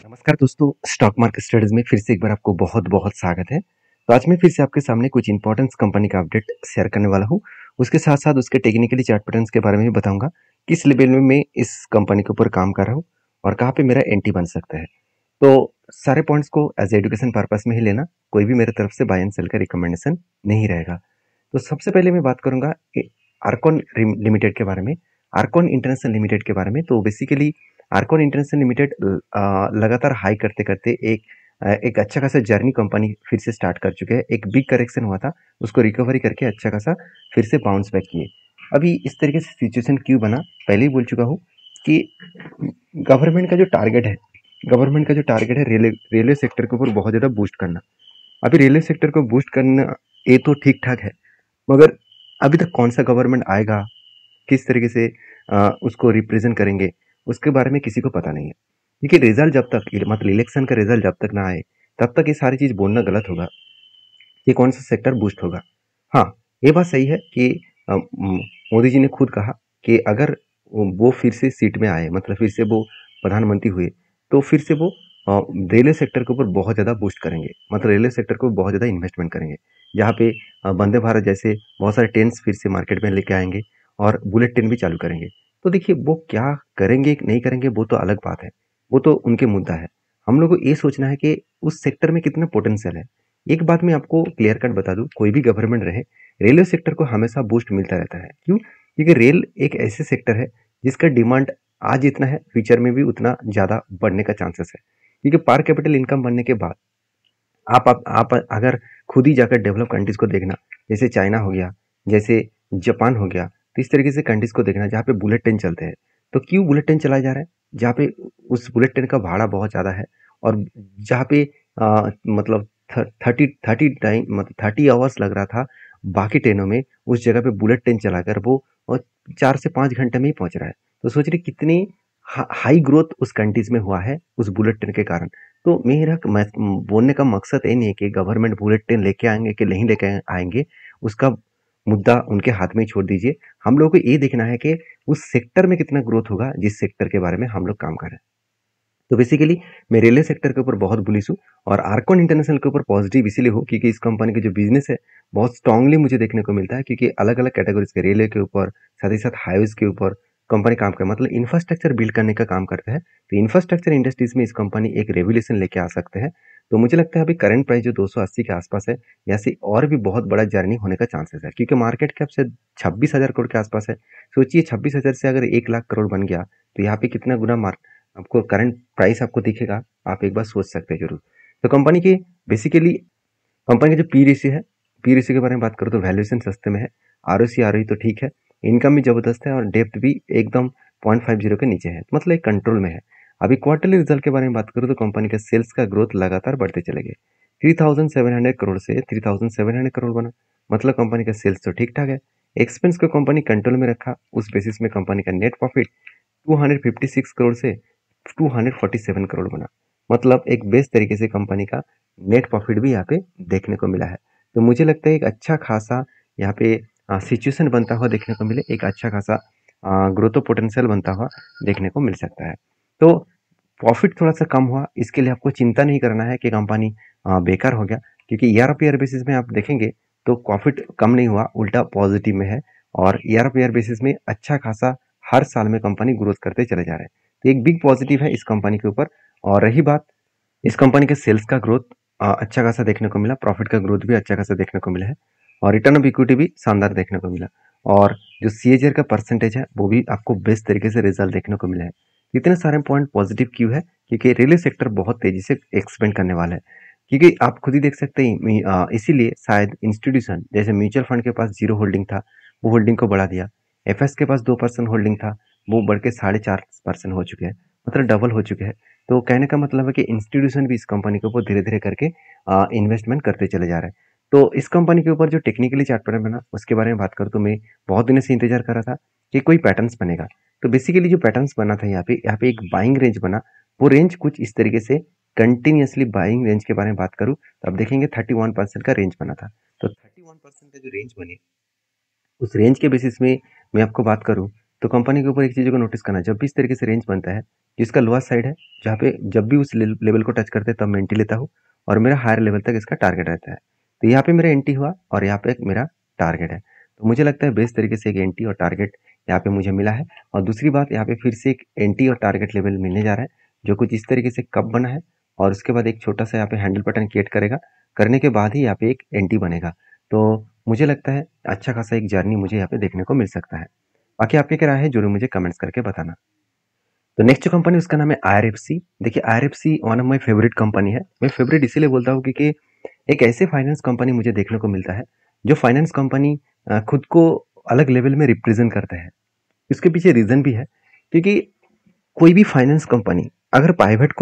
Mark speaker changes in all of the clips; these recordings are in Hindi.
Speaker 1: नमस्कार दोस्तों, स्टॉक मार्केट स्टडीज में फिर से एक बार आपको बहुत बहुत स्वागत है। तो आज मैं फिर से आपके सामने कुछ इंपॉर्टेंट कंपनी का अपडेट शेयर करने वाला हूँ। उसके साथ साथ उसके टेक्निकली चार्ट पैटर्न्स के बारे में भी बताऊंगा, किस लेवल में मैं इस कंपनी के ऊपर काम कर रहा हूँ और कहाँ पे मेरा एंट्री बन सकता है। तो सारे पॉइंट्स को एज एजुकेशन पर्पस में ही लेना, कोई भी मेरे तरफ से बाय एंड सेल का रिकमेंडेशन नहीं रहेगा। तो सबसे पहले मैं बात करूंगा आर्कॉन लिमिटेड के बारे में, आर्कॉन इंटरनेशनल लिमिटेड के बारे में। तो बेसिकली आर्कॉन इंटरनेशनल लिमिटेड लगातार हाई करते करते एक अच्छा खासा जर्नी कंपनी फिर से स्टार्ट कर चुके हैं। एक बिग करेक्शन हुआ था, उसको रिकवरी करके अच्छा खासा फिर से बाउंस बैक किए। अभी इस तरीके से सिचुएशन क्यों बना, पहले ही बोल चुका हूँ कि गवर्नमेंट का जो टारगेट है, रेलवे सेक्टर के ऊपर बहुत ज़्यादा बूस्ट करना। अभी रेलवे सेक्टर को बूस्ट करना ये तो ठीक ठाक है, मगर अभी तक कौन सा गवर्नमेंट आएगा, किस तरीके से उसको रिप्रेजेंट करेंगे, उसके बारे में किसी को पता नहीं है। क्योंकि रिजल्ट जब तक मतलब इलेक्शन का रिजल्ट जब तक ना आए, तब तक ये सारी चीज़ बोलना गलत होगा कि कौन सा सेक्टर बूस्ट होगा। हाँ, ये बात सही है कि मोदी जी ने खुद कहा कि अगर वो फिर से सीट में आए, मतलब फिर से वो प्रधानमंत्री हुए, तो फिर से वो रेलवे सेक्टर के ऊपर बहुत ज़्यादा बूस्ट करेंगे, मतलब रेलवे सेक्टर को बहुत ज़्यादा इन्वेस्टमेंट करेंगे। जहाँ पे वंदे भारत जैसे बहुत सारे ट्रेन्स फिर से मार्केट में लेके आएंगे और बुलेट ट्रेन भी चालू करेंगे। तो देखिए, वो क्या करेंगे नहीं करेंगे वो तो अलग बात है, वो तो उनके मुद्दा है। हम लोग को ये सोचना है कि उस सेक्टर में कितना पोटेंशियल है। एक बात मैं आपको क्लियर कट बता दूं, कोई भी गवर्नमेंट रहे, रेलवे सेक्टर को हमेशा बूस्ट मिलता रहता है। क्यों? क्योंकि रेल एक ऐसे सेक्टर है जिसका डिमांड आज इतना है, फ्यूचर में भी उतना ज़्यादा बढ़ने का चांसेस है। क्योंकि पर कैपिटल इनकम बनने के बाद आप अगर खुद ही जाकर डेवलप कंट्रीज को देखना, जैसे चाइना हो गया, जैसे जापान हो गया, तो इस तरीके से कंट्रीज को देखना जहाँ पे बुलेट ट्रेन चलते हैं। तो क्यों बुलेट ट्रेन चलाया जा रहा है? जहाँ पे उस बुलेट ट्रेन का भाड़ा बहुत ज़्यादा है, और जहाँ पे मतलब 30 आवर्स लग रहा था बाकी ट्रेनों में, उस जगह पे बुलेट ट्रेन चलाकर वो 4 से 5 घंटे में ही पहुंच रहा है। तो सोच रहे कितनी हाई ग्रोथ उस कंट्रीज में हुआ है उस बुलेट ट्रेन के कारण। तो बोलने का मकसद ये नहीं है कि गवर्नमेंट बुलेट ट्रेन लेके आएंगे कि नहीं लेके आएंगे, उसका मुद्दा उनके हाथ में ही छोड़ दीजिए। हम लोगों को ये देखना है कि उस सेक्टर में कितना ग्रोथ होगा जिस सेक्टर के बारे में हम लोग काम कर रहे हैं। तो बेसिकली मैं रेलवे सेक्टर के ऊपर बहुत बुलिश हूँ, और आर्कॉन इंटरनेशनल के ऊपर पॉजिटिव इसीलिए हूँ क्योंकि इस कंपनी की जो बिजनेस है बहुत स्ट्रांगली मुझे देखने को मिलता है। क्योंकि अलग अलग कैटेगरीज के रेलवे के ऊपर, साथ ही साथ हाईवेज के ऊपर कंपनी काम कर, मतलब इंफ्रास्ट्रक्चर बिल्ड करने का काम करता है। तो इंफ्रास्ट्रक्चर इंडस्ट्रीज में इस कंपनी एक रेवोल्यूशन लेके आ सकते हैं। तो मुझे लगता है अभी करंट प्राइस जो 280 के आसपास है, यहाँ से और भी बहुत बड़ा जर्नी होने का चांसेस है, क्योंकि मार्केट कैप से 26,000 करोड़ के आसपास है। सोचिए 26,000 से अगर 1 लाख करोड़ बन गया, तो यहाँ पे कितना गुना आपको करंट प्राइस आपको दिखेगा, आप एक बार सोच सकते हैं जरूर। तो कंपनी की बेसिकली कंपनी का जो पी रेशियो है, पी रेशियो के बारे में बात करूँ तो वैल्यूएशन सस्ते में है, आर तो ठीक है, इनकम भी जबरदस्त है और डेप्थ भी एकदम 0.50 के नीचे है, मतलब एक कंट्रोल में है। अभी क्वार्टरली रिजल्ट के बारे में बात करूँ तो कंपनी का सेल्स का ग्रोथ लगातार बढ़ते चले गए। 3,700 करोड़ से 3,700 करोड़ बना, मतलब कंपनी का सेल्स तो ठीक ठाक है। एक्सपेंस को कंपनी कंट्रोल में रखा, उस बेसिस में कंपनी का नेट प्रॉफिट 256 करोड़ से 247 करोड़ बना, मतलब एक बेस्ट तरीके से कंपनी का नेट प्रॉफिट भी यहाँ पे देखने को मिला है। तो मुझे लगता है एक अच्छा खासा यहाँ पे सिचुएशन बनता हुआ देखने को मिले, एक अच्छा खासा ग्रोथ पोटेंशियल बनता हुआ देखने को मिल सकता है। तो प्रॉफिट थोड़ा सा कम हुआ, इसके लिए आपको चिंता नहीं करना है कि कंपनी बेकार हो गया, क्योंकि ईयर ऑफ ईयर बेसिस में आप देखेंगे तो प्रॉफिट कम नहीं हुआ, उल्टा पॉजिटिव में है। और ईयर ऑफ ईयर बेसिस में अच्छा खासा हर साल में कंपनी ग्रोथ करते चले जा रहे हैं। तो एक बिग पॉजिटिव है इस कंपनी के ऊपर। और रही बात इस कंपनी के सेल्स का ग्रोथ, अच्छा खासा देखने को मिला, प्रॉफिट का ग्रोथ भी अच्छा खासा देखने को मिला है, और रिटर्न ऑफ इक्विटी भी शानदार देखने को मिला। और जो सीएजीआर का परसेंटेज है वो भी आपको बेस्ट तरीके से रिजल्ट देखने को मिला है। इतने सारे पॉइंट पॉजिटिव क्यों है? क्योंकि रेलवे सेक्टर बहुत तेजी से एक्सपेंड करने वाला है। क्योंकि आप खुद ही देख सकते हैं, इसीलिए शायद इंस्टीट्यूशन जैसे म्यूचुअल फंड के पास 0 होल्डिंग था, वो होल्डिंग को बढ़ा दिया। एफएस के पास 2% होल्डिंग था, वो बढ़ के 4.5% हो चुके हैं, मतलब डबल हो चुके हैं। तो कहने का मतलब है कि इंस्टीट्यूशन भी इस कंपनी के ऊपर धीरे धीरे करके इन्वेस्टमेंट करते चले जा रहे हैं। तो इस कंपनी के ऊपर जो टेक्निकली चार्ट पैटर्न बना, उसके बारे में बात करूँ तो मैं बहुत दिनों से इंतजार कर रहा था कि कोई पैटर्न्स बनेगा। तो बेसिकली जो पैटर्न्स बना था यहाँ पे एक बाइंग रेंज बना। वो रेंज कुछ इस तरीके से कंटिन्यूसली बाइंग रेंज के बारे में बात करूँ तो आप देखेंगे 31% का रेंज बना था। तो 31% का जो रेंज बने, उस रेंज के बेसिस में मैं आपको बात करूँ तो कंपनी के ऊपर एक चीज़ को नोटिस करना, जब भी इस तरीके से रेंज बनता है जिसका लोअर साइड है, जहाँ पे जब भी उस लेवल को टच करते हैं तब मैं एंट्री लेता हूँ और मेरा हायर लेवल तक इसका टारगेट रहता है। तो यहाँ पे मेरा एंट्री हुआ और यहाँ पे एक मेरा टारगेट है। तो मुझे लगता है बेस्ट तरीके से एक एंट्री और टारगेट यहाँ पे मुझे मिला है। और दूसरी बात, यहाँ पे फिर से एक एंट्री और टारगेट लेवल मिलने जा रहा है जो कुछ इस तरीके से कब बना है और उसके बाद एक छोटा सा यहाँ पे हैंडल पैटर्न क्रिएट करेगा, करने के बाद ही यहाँ पे एक एंट्री बनेगा। तो मुझे लगता है अच्छा खासा एक जर्नी मुझे यहाँ पे देखने को मिल सकता है। बाकी आपकी क्या राय है जरूर मुझे कमेंट्स करके बताना। तो नेक्स्ट जो कंपनी उसका नाम है IRFC। देखिए IRFC one of my favourite company है। मैं फेवरेट इसीलिए बोलता हूँ क्योंकि एक ऐसे फाइनेंस कंपनी मुझे देखने को मिलता है जो फाइनेंस कंपनी खुद को अलग लेवल में रिप्रेजेंट करता है। इसके पीछे रीजन भी है क्योंकि कोई भी फाइनेंस कंपनी अगर प्राइवेट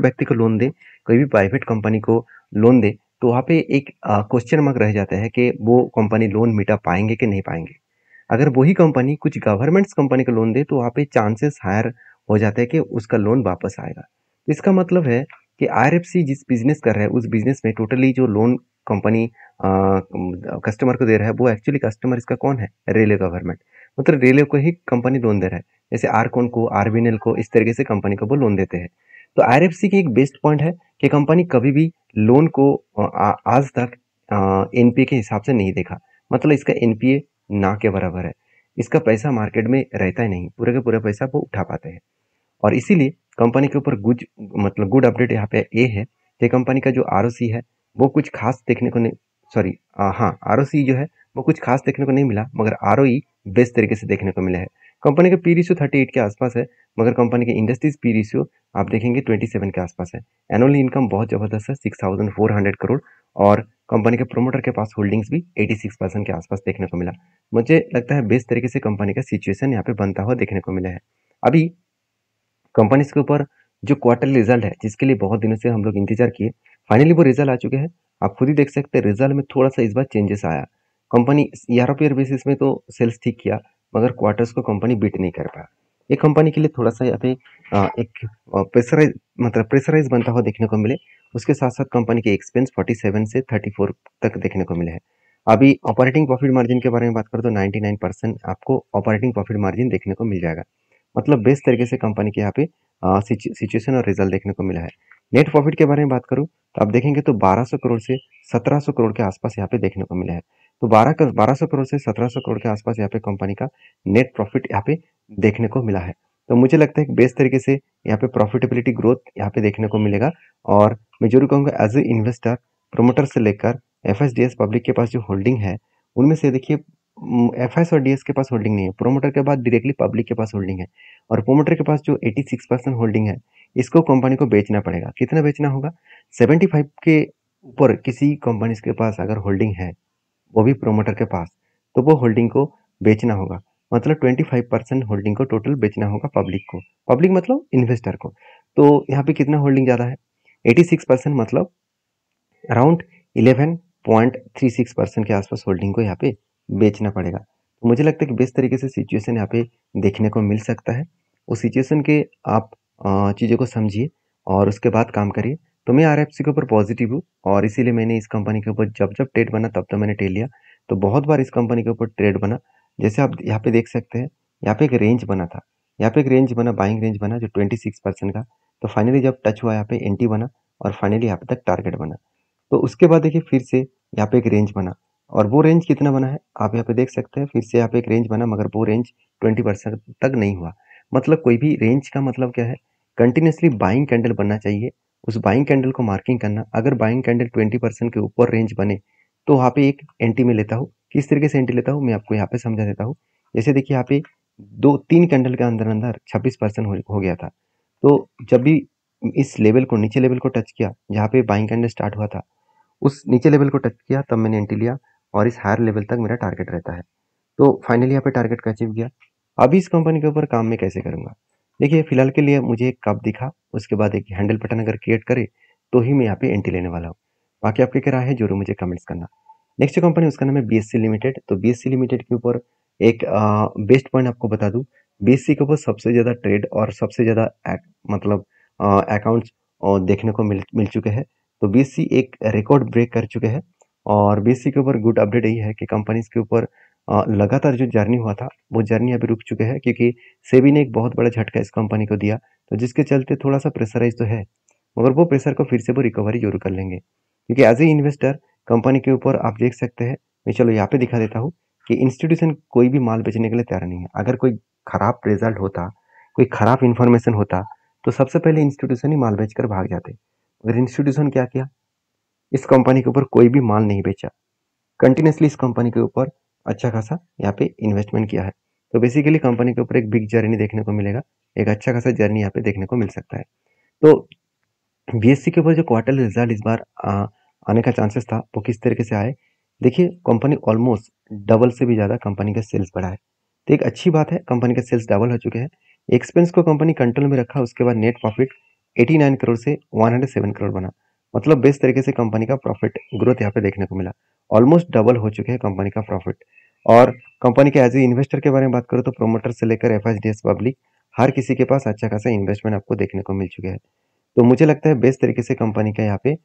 Speaker 1: व्यक्ति को लोन दे, कोई भी प्राइवेट कंपनी को लोन दे, तो वहाँ पे एक क्वेश्चन मार्क रह जाता है कि वो कंपनी लोन मिटा पाएंगे कि नहीं पाएंगे। अगर वही कंपनी कुछ गवर्नमेंट्स कंपनी को लोन दे तो वहाँ पे चांसेस हायर हो जाते हैं कि उसका लोन वापस आएगा। तो इसका मतलब है कि IRFC जिस बिजनेस कर रहा है उस बिजनेस में टोटली जो लोन कंपनी कस्टमर को दे रहा है वो एक्चुअली कस्टमर इसका कौन है? Railway government. मतलब रेलवे को ही कंपनी लोन दे रहा है, जैसे आरकोन को, आरबीएनएल को, इस तरीके से कंपनी को वो लोन देते हैं। तो IRFC की एक बेस्ट पॉइंट है कि कंपनी कभी भी लोन को आज तक एनपीए के हिसाब से नहीं देखा। मतलब इसका एनपीए ना के बराबर है। इसका पैसा मार्केट में रहता ही नहीं, पूरे का पूरा पैसा वो उठा पाते हैं। और इसीलिए कंपनी के ऊपर गुड अपडेट यहाँ पे ये है कि कंपनी का जो आरओसी है वो कुछ खास देखने को नहीं, सॉरी हाँ, आरओसी जो है वो कुछ खास देखने को नहीं मिला, मगर आरओई बेस्ट तरीके से देखने को मिला है। कंपनी का पी रेशियो 38 के आसपास है, मगर कंपनी के इंडस्ट्रीज पी रेशियो आप देखेंगे 27 के आसपास है। एनुअल इनकम बहुत जबरदस्त है, 6400 करोड़। और कंपनी के प्रोमोटर के पास होल्डिंग्स भी 86% के आसपास देखने को मिला। मुझे लगता है बेस्ट तरीके से कंपनी का सिचुएशन यहाँ पे बनता हुआ देखने को मिला है। अभी कंपनीज के ऊपर जो क्वार्टरली रिजल्ट है जिसके लिए बहुत दिनों से हम लोग इंतजार किए, फाइनली वो रिजल्ट आ चुके हैं। आप खुद ही देख सकते हैं रिजल्ट में थोड़ा सा इस बार चेंजेस आया। Company year of year basis में तो सेल्स ठीक किया, मगर क्वार्टर्स को कंपनी बीट नहीं कर पाया। ये कंपनी के लिए थोड़ा सा यहाँ पे एक प्रेशराइज बनता हुआ देखने को मिले। उसके साथ साथ कंपनी के एक्सपेंस 47 से 34 तक देखने को मिले हैं। अभी ऑपरेटिंग प्रॉफिट मार्जिन के बारे में बात करें तो 99% आपको ऑपरेटिंग प्रॉफिट मार्जिन देखने को मिल जाएगा। मतलब बेस्ट तरीके से कंपनी के यहाँ पे सिचुएशन और रिजल्ट देखने को मिला है। नेट प्रॉफिट के बारे में बात करूँ तो आप देखेंगे तो 1200 करोड़ से 1700 करोड़ के आसपास यहाँ पे देखने को मिला है। तो 1200 करोड़ से 1700 करोड़ के आसपास यहाँ पे कंपनी का नेट प्रॉफिट यहाँ पे देखने को मिला है। तो मुझे लगता है कि बेस्ट तरीके से यहाँ पे प्रॉफिटेबिलिटी ग्रोथ यहाँ पे देखने को मिलेगा। और मैं जरूर कहूँगा एज ए इन्वेस्टर, प्रोमोटर से लेकर एफएसडीएस पब्लिक के पास जो होल्डिंग है उनमें से देखिए एफएस और डीएस के पास होल्डिंग नहीं है, प्रोमोटर के बाद डायरेक्टली पब्लिक के पास होल्डिंग है। और प्रोमोटर के पास जो 86% होल्डिंग है इसको कंपनी को बेचना पड़ेगा। कितना बेचना होगा? 75 के ऊपर किसी कंपनी के पास अगर होल्डिंग है, वो भी प्रोमोटर के पास, तो वो होल्डिंग को बेचना होगा। मतलब 25% होल्डिंग को टोटल बेचना होगा पब्लिक को। पब्लिक मतलब इन्वेस्टर को। तो यहाँ पे कितना होल्डिंग ज़्यादा है? 86% मतलब अराउंड 11.36% के आसपास होल्डिंग को यहाँ पे बेचना पड़ेगा। तो मुझे लगता है कि बेस्ट तरीके से सिचुएशन यहाँ पे देखने को मिल सकता है। उस सिचुएशन के आप चीज़ों को समझिए और उसके बाद काम करिए। तो मैं आरएफसी के ऊपर पॉजिटिव हूँ और इसीलिए मैंने इस कंपनी के ऊपर जब जब ट्रेड बना तब तब मैंने ट्रेड लिया। तो बहुत बार इस कंपनी के ऊपर ट्रेड बना, जैसे आप यहाँ पे देख सकते हैं। यहाँ पे एक रेंज बना था, यहाँ पे एक रेंज बना, बाइंग रेंज बना जो 26% का। तो फाइनली जब टच हुआ यहाँ पे एंटी बना और फाइनली यहाँ पे तक टारगेट बना। तो उसके बाद देखिए फिर से यहाँ पे एक रेंज बना और वो रेंज कितना बना है आप यहाँ पे देख सकते हैं। फिर से यहाँ पे एक रेंज बना, मगर वो रेंज 20% तक नहीं हुआ। मतलब कोई भी रेंज का मतलब क्या है? कंटिन्यूसली बाइंग कैंडल बनना चाहिए, उस बाइंग कैंडल को मार्किंग करना। अगर बाइंग कैंडल 20% के ऊपर रेंज बने तो वहाँ पे एक एंट्री में लेता हूँ। किस तरीके से एंट्री लेता हूँ मैं आपको यहाँ पे समझा देता हूँ। जैसे देखिए यहाँ पे 2-3 कैंडल के अंदर अंदर 26% हो गया था। तो जब भी इस लेवल को, नीचे लेवल को टच किया जहाँ पे बाइंग कैंडल स्टार्ट हुआ था, उस नीचे लेवल को टच किया तब मैंने एंट्री लिया और इस हायर लेवल तक मेरा टारगेट रहता है। तो फाइनली यहाँ पे टारगेट का अचीव किया। अभी इस कंपनी के ऊपर काम मैं कैसे करूँगा? देखिए फिलहाल के लिए मुझे एक कप दिखा, उसके बाद एक हैंडल पैटर्न अगर क्रिएट करे तो ही मैं यहाँ पे एंट्री लेने वाला हूँ। बाकी आपकी क्या राय है जरूर मुझे कमेंट्स करना। नेक्स्ट कंपनी उसका नाम है बीएससी लिमिटेड। तो बीएससी लिमिटेड के ऊपर एक बेस्ट पॉइंट आपको बता दूं। बीएससी के ऊपर सबसे ज़्यादा ट्रेड और सबसे ज़्यादा मतलब अकाउंट्स देखने को मिल चुके हैं। तो बीएससी एक रिकॉर्ड ब्रेक कर चुके हैं। और बीएससी के ऊपर गुड अपडेट यही है कि कंपनीज के ऊपर लगातार जो जर्नी हुआ था वो जर्नी अभी रुक चुके हैं, क्योंकि सेबी ने एक बहुत बड़ा झटका इस कंपनी को दिया, तो जिसके चलते थोड़ा सा प्रेशराइज तो है, मगर वो प्रेशर को फिर से वो रिकवरी जरूर कर लेंगे, क्योंकि एज ए इन्वेस्टर कंपनी के ऊपर आप देख सकते हैं। मैं चलो यहाँ पे दिखा देता हूँ कि इंस्टीट्यूशन कोई भी माल बेचने के लिए तैयार नहीं है। अगर कोई खराब रिजल्ट होता, कोई खराब इन्फॉर्मेशन होता, तो सबसे पहले इंस्टीट्यूशन ही माल बेचकर भाग जाते। मगर इंस्टीट्यूशन क्या किया, इस कंपनी के ऊपर कोई भी माल नहीं बेचा, कंटिन्यूसली इस कंपनी के ऊपर अच्छा खासा यहाँ पे इन्वेस्टमेंट किया है। तो बेसिकली कंपनी के ऊपर एक बिग जर्नी देखने को मिलेगा, एक अच्छा खासा जर्नी यहाँ पे देखने को मिल सकता है। तो बीएससी के ऊपर जो क्वार्टरली रिजल्ट इस बार आने का चांसेस था, वो किस तरीके से आए। देखिए, कंपनी ऑलमोस्ट डबल से भी ज़्यादा कंपनी का सेल्स बढ़ा है, तो एक अच्छी बात है, कंपनी के सेल्स डबल हो चुके हैं। एक्सपेंस को कंपनी कंट्रोल में रखा, उसके बाद नेट प्रॉफिट 89 करोड़ से 107 करोड़ बना, मतलब बेस्ट तरीके से कंपनी का प्रॉफिट ग्रोथ यहाँ पे देखने को मिला। ऑलमोस्ट डबल हो चुके हैं कंपनी का प्रॉफिट। और कंपनी के एज ए इन्वेस्टर के बारे में बात करूँ तो प्रोमोटर से लेकर एफआईडीएस पब्लिक, हर किसी के पास अच्छा खासा इन्वेस्टमेंट आपको देखने को मिल चुके हैं। तो मुझे लगता है बेस्ट तरीके से कंपनी का यहाँ पे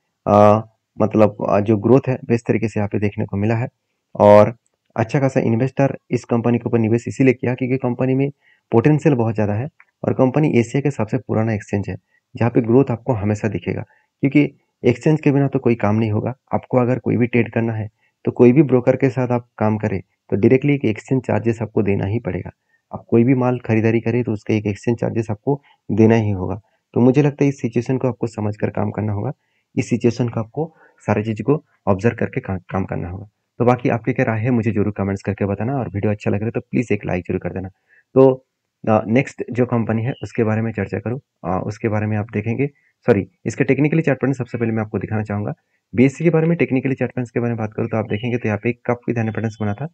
Speaker 1: मतलब जो ग्रोथ है बेस्ट तरीके से यहाँ पे देखने को मिला है। और अच्छा खासा इन्वेस्टर इस कंपनी के ऊपर निवेश इसीलिए किया क्योंकि कंपनी में पोटेंशियल बहुत ज़्यादा है, और कंपनी एशिया के सबसे पुराना एक्सचेंज है जहाँ पे ग्रोथ आपको हमेशा दिखेगा, क्योंकि एक्सचेंज के बिना तो कोई काम नहीं होगा। आपको अगर कोई भी ट्रेड करना है तो कोई भी ब्रोकर के साथ आप काम करें तो डायरेक्टली एक एक्सचेंज चार्जेस आपको देना ही पड़ेगा। आप कोई भी माल खरीदारी करें तो उसका एक एक्सचेंज चार्जेस आपको देना ही होगा। तो मुझे लगता है इस सिचुएशन को आपको समझ कर काम करना होगा, इस सिचुएशन को आपको सारी चीज़ को ऑब्जर्व करके काम करना होगा। तो बाकी आपकी क्या राय है मुझे जरूर कमेंट्स करके बताना, और वीडियो अच्छा लग रहा है तो प्लीज़ एक लाइक जरूर कर देना। तो नेक्स्ट जो कंपनी है उसके बारे में चर्चा करूँ, उसके बारे में आप देखेंगे, सॉरी इसके टेक्निकली चार्ट पैटर्न सबसे पहले मैं आपको दिखाना चाहूँगा। बीएससी के बारे में टेक्निकली चार्ट पैटर्न के बारे में बात करूँ तो आप देखेंगे तो यहाँ पे एक कप की धन पैटर्न बना था,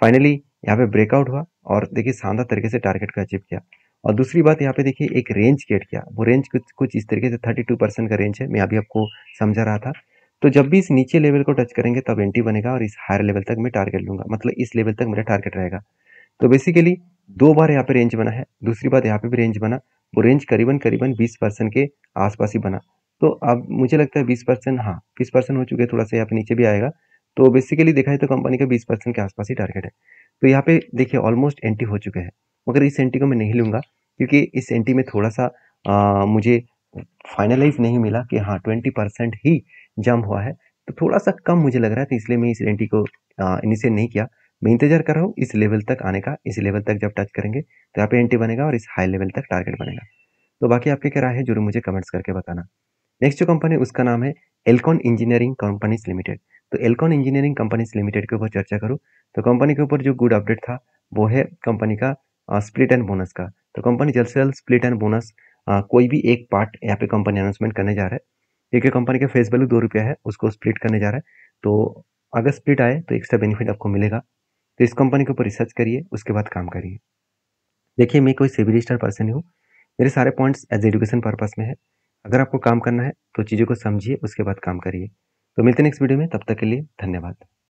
Speaker 1: फाइनली यहाँ पे ब्रेकआउट हुआ और देखिए शानदार तरीके से टारगेट को अचीव किया। और दूसरी बात यहाँ पे देखिए एक रेंज क्रिएट किया, वो रेंज कुछ इस तरीके से 32% का रेंज है, मैं अभी आपको समझा रहा था। तो जब भी इस नीचे लेवल को टच करेंगे तब एंट्री बनेगा और इस हायर लेवल तक मैं टारगेट लूंगा, मतलब इस लेवल तक मेरा टारगेट रहेगा। तो बेसिकली दो बार यहाँ पे रेंज बना है, दूसरी बात यहाँ पे भी रेंज बना, वो रेंज करीबन करीबन 20% के आसपास ही बना। तो अब मुझे लगता है 20%, हाँ 20% हो चुके हैं, थोड़ा सा यहाँ पे नीचे भी आएगा। तो बेसिकली देखा है तो कंपनी का 20% के आसपास ही टारगेट है। तो यहाँ पे देखिए ऑलमोस्ट एंट्री हो चुके हैं, मगर इस एंट्री को मैं नहीं लूंगा क्योंकि इस एंट्री में थोड़ा सा मुझे फाइनलाइज नहीं मिला कि हाँ 20% ही जंप हुआ है, तो थोड़ा सा कम मुझे लग रहा है, तो इसलिए मैं इस एंट्री को इनिशिएट नहीं किया। मैं इंतजार कर रहा हूँ इस लेवल तक आने का, इस लेवल तक जब टच करेंगे तो यहाँ पे एंट्री बनेगा और इस हाई लेवल तक टारगेट बनेगा। तो बाकी आपकी क्या राय है जरूर मुझे कमेंट्स करके बताना। नेक्स्ट जो कंपनी उसका नाम है एल्कॉन इंजीनियरिंग कंपनीज लिमिटेड। तो एल्कॉन इंजीनियरिंग कंपनीज लिमिटेड के ऊपर चर्चा करूँ तो कंपनी के ऊपर जो गुड अपडेट था वो है कंपनी का स्प्लिट एंड बोनस का। तो कंपनी जल्द से जल्द स्प्लिट एंड बोनस कोई भी एक पार्ट यहाँ पे कंपनी अनाउंसमेंट करने जा रहा है, क्योंकि कंपनी का फेस वैल्यू 2 रुपया है, उसको स्प्लिट करने जा रहा है। तो अगर स्प्लिट आए तो एक्स्ट्रा बेनिफिट आपको मिलेगा। तो इस कंपनी के ऊपर रिसर्च करिए, उसके बाद काम करिए। देखिए मैं कोई सिविल रजिस्टर पर्सन नहीं हूँ, मेरे सारे पॉइंट्स एज एजुकेशन पर्पस में है। अगर आपको काम करना है तो चीज़ों को समझिए, उसके बाद काम करिए। तो मिलते हैं नेक्स्ट वीडियो में, तब तक के लिए धन्यवाद।